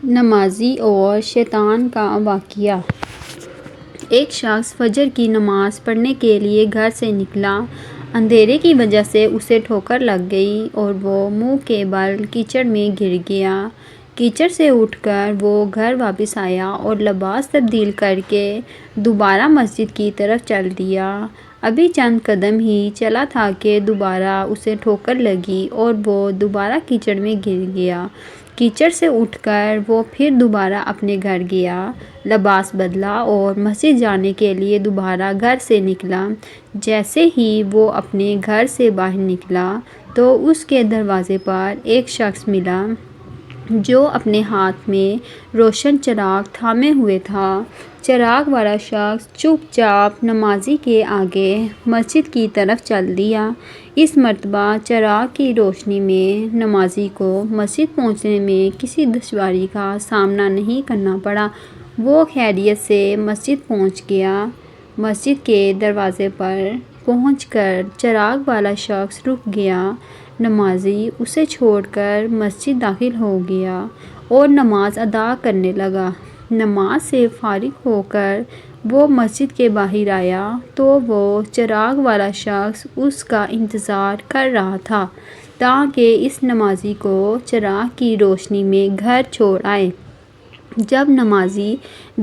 نمازی اور شیطان کا واقعہ۔ ایک شخص فجر کی نماز پڑھنے کے لیے گھر سے نکلا۔ اندھیرے کی وجہ سے اسے ٹھوکر لگ گئی اور وہ منہ کے بل کیچڑ میں گر گیا۔ کیچڑ سے اٹھ کر وہ گھر واپس آیا اور لباس تبدیل کر کے دوبارہ مسجد کی طرف چل دیا۔ ابھی چند قدم ہی چلا تھا کہ دوبارہ اسے ٹھوکر لگی اور وہ دوبارہ کیچڑ میں گر گیا۔ کیچڑ سے اٹھ کر وہ پھر دوبارہ اپنے گھر گیا، لباس بدلا اور مسجد جانے کے لیے دوبارہ گھر سے نکلا۔ جیسے ہی وہ اپنے گھر سے باہر نکلا تو اس کے دروازے پر ایک شخص ملا جو اپنے ہاتھ میں روشن چراغ تھامے ہوئے تھا۔ چراغ والا شخص چپ چاپ نمازی کے آگے مسجد کی طرف چل دیا۔ اس مرتبہ چراغ کی روشنی میں نمازی کو مسجد پہنچنے میں کسی دشواری کا سامنا نہیں کرنا پڑا۔ وہ خیریت سے مسجد پہنچ گیا۔ مسجد کے دروازے پر پہنچ کر چراغ والا شخص رک گیا۔ نمازی اسے چھوڑ کر مسجد داخل ہو گیا اور نماز ادا کرنے لگا۔ نماز سے فارغ ہو کر وہ مسجد کے باہر آیا تو وہ چراغ والا شخص اس کا انتظار کر رہا تھا تاکہ اس نمازی کو چراغ کی روشنی میں گھر چھوڑ آئے۔ جب نمازی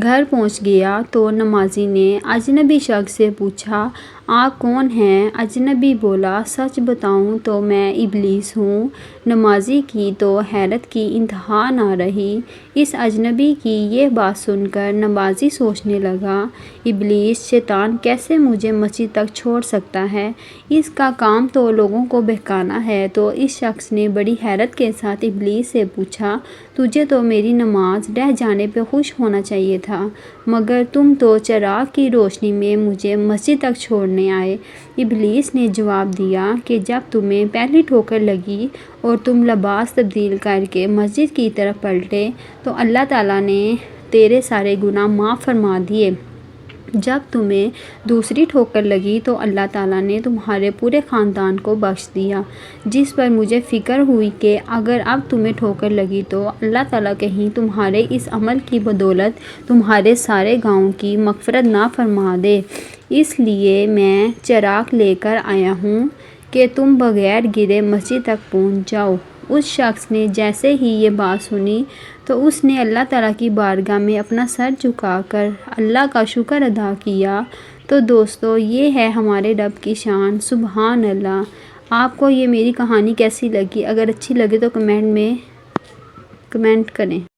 گھر پہنچ گیا تو نمازی نے اجنبی شخص سے پوچھا، آپ کون ہیں؟ اجنبی بولا، سچ بتاؤں تو میں ابلیس ہوں۔ نمازی کی تو حیرت کی انتہا نہ رہی۔ اس اجنبی کی یہ بات سن کر نمازی سوچنے لگا، ابلیس شیطان کیسے مجھے مسجد تک چھوڑ سکتا ہے؟ اس کا کام تو لوگوں کو بہکانا ہے۔ تو اس شخص نے بڑی حیرت کے ساتھ ابلیس سے پوچھا، تجھے تو میری نماز رہ جانے پہ خوش ہونا چاہیے تھا، مگر تم تو چراغ کی روشنی میں مجھے مسجد تک چھوڑنے آئے۔ ابلیس نے جواب دیا کہ جب تمہیں پہلی ٹھوکر لگی اور تم لباس تبدیل کر کے مسجد کی طرف پلٹے تو اللہ تعالیٰ نے تیرے سارے گناہ معاف فرما دیے۔ جب تمہیں دوسری ٹھوکر لگی تو اللہ تعالیٰ نے تمہارے پورے خاندان کو بخش دیا، جس پر مجھے فکر ہوئی کہ اگر اب تمہیں ٹھوکر لگی تو اللہ تعالیٰ کہیں تمہارے اس عمل کی بدولت تمہارے سارے گاؤں کی مغفرت نہ فرما دے۔ اس لیے میں چراغ لے کر آیا ہوں کہ تم بغیر گرے مسجد تک پہنچ جاؤ۔ اس شخص نے جیسے ہی یہ بات سنی تو اس نے اللہ تعالیٰ کی بارگاہ میں اپنا سر جھکا کر اللہ کا شکر ادا کیا۔ تو دوستو، یہ ہے ہمارے رب کی شان، سبحان اللہ۔ آپ کو یہ میری کہانی کیسی لگی؟ اگر اچھی لگے تو کمنٹ میں کمنٹ کریں۔